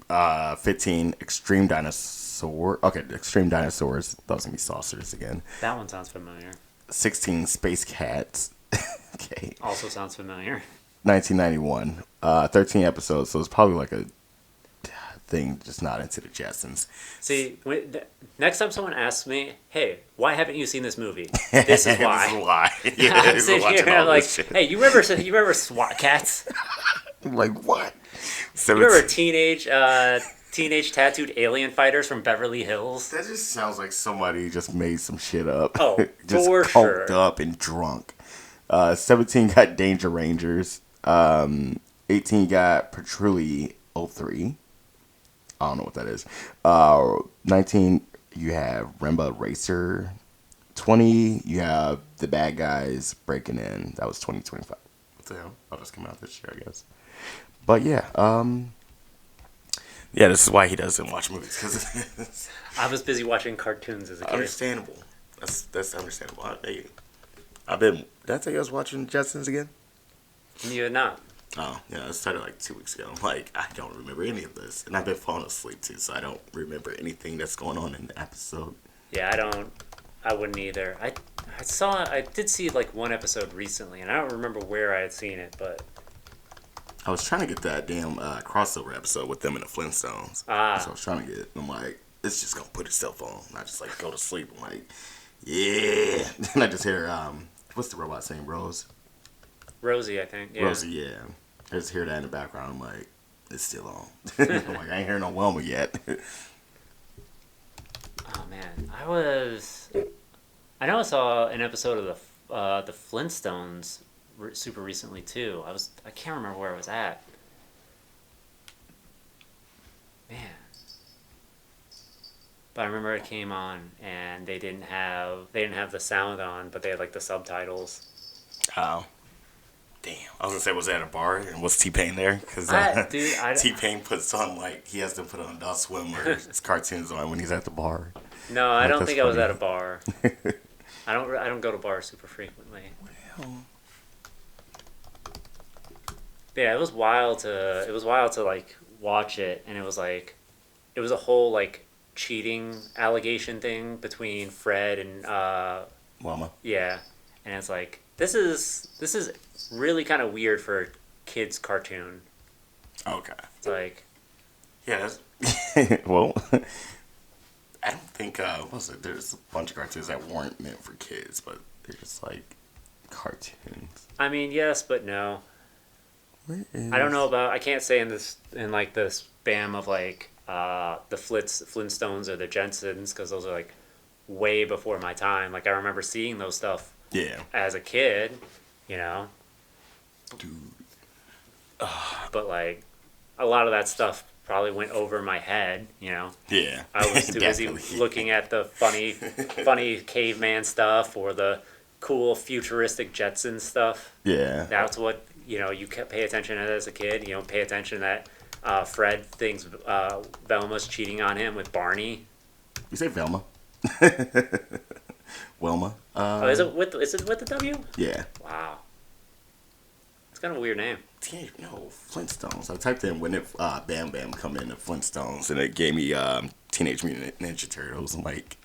15, Extreme Dinosaur. Okay, Extreme Dinosaurs. Those gonna be saucers again. That one sounds familiar. 16, Space Cats. Okay. Also sounds familiar. 1991. 13 episodes, so it's probably like a thing, just not into the Jetsons. See, next time someone asks me, "Hey, why haven't you seen this movie?" This is why. This is why. Yeah, I'm sitting here and I'm like, "Hey, you remember SWAT Cats? I'm like, what? You remember teenage tattooed alien fighters from Beverly Hills?" That just sounds like somebody just made some shit up. Oh, just for coked sure. up and drunk. 17 got Danger Rangers. 18 got Patrulli 03. I don't know what that is. 19, you have Remba Racer. 20, you have The Bad Guys Breaking In. That was 2025. What the hell? I'll just come out this year, I guess. But yeah, yeah, this is why he doesn't watch movies. Cause I was busy watching cartoons as a kid. Understandable. That's understandable. I've been. Did I tell you I was watching Jetsons again? You had not. Oh yeah, it started like 2 weeks ago. Like I don't remember any of this, and I've been falling asleep too, so I don't remember anything that's going on in the episode. Yeah, I wouldn't either. I did see like one episode recently, and I don't remember where I had seen it, but I was trying to get that damn crossover episode with them and the Flintstones. Ah. So I was trying to get it. I'm like, it's just gonna put itself on. And I just like go to sleep. I'm like, yeah. And I just hear what's the robot saying? Rosie, I think. Yeah. Rosie, yeah. I just hear that in the background. I'm like, it's still on. I'm like, I ain't hearing no Wilma yet. Oh man, I know I saw an episode of the Flintstones super recently too. I can't remember where I was at. Man. But I remember it came on and they didn't have the sound on, but they had like the subtitles. Oh. Damn. I was gonna say, was that a bar? And was T-Pain there? Because T-Pain puts on, like, he has to put on Adult Swim or his cartoons on when he's at the bar. No, I don't think I was at a bar. I don't go to bars super frequently. Well. Yeah, it was wild to like watch it, and it was a whole like cheating allegation thing between Fred and Wilma. Yeah, and it's like this is really kind of weird for a kids cartoon. Okay. It's like, yeah, well, I don't think there's a bunch of cartoons that weren't meant for kids, but they're just like cartoons. I mean, yes, but no. I don't know about. I can't say in like the spam of like the Flintstones or the Jetsons, because those are like way before my time. Like I remember seeing those stuff. Yeah. As a kid, you know. Dude. But like, a lot of that stuff probably went over my head. You know. Yeah. I was too busy looking at the funny caveman stuff or the cool futuristic Jetson stuff. Yeah. That's what. You know, you pay attention to it as a kid. You don't pay attention that Fred thinks Velma's cheating on him with Barney. You say Velma? Wilma. Is it with the W? Yeah. Wow. It's kind of a weird name. No, Flintstones. I typed in when if Bam Bam come in the Flintstones, and it gave me Teenage Mutant Ninja Turtles. I'm like,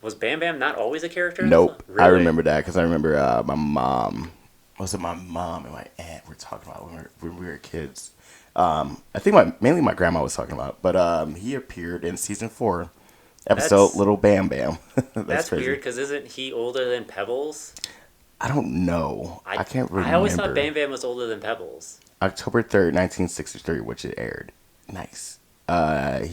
was Bam Bam not always a character? Nope. Really? I remember that because I remember my mom. Was it my mom and my aunt were talking about when we were kids? I think mainly my grandma was talking about, but he appeared in season 4, episode Little Bam Bam. That's weird because isn't he older than Pebbles? I don't know. I can't remember. I always thought Bam Bam was older than Pebbles. October 3rd, 1963, which it aired. Nice. I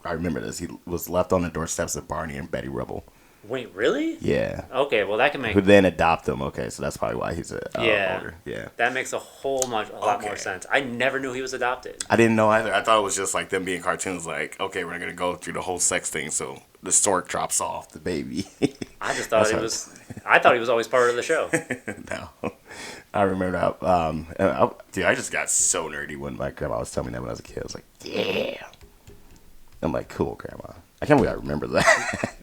remember this. He was left on the doorsteps of Barney and Betty Rubble. Wait, really? Yeah. Okay, well that can make Who then adopt him. Okay, so that's probably why he's yeah older. Yeah. that makes a lot more sense. I never knew he was adopted. I didn't know either. I thought it was just like them being cartoons. Like, okay, we're gonna go through the whole sex thing, so the stork drops off the baby. I just thought he was. I thought he was always part of the show. No, I remember that. Dude, I just got so nerdy when my grandma was telling me that when I was a kid. I was like, yeah. I'm like, cool, grandma. I can't believe I remember that.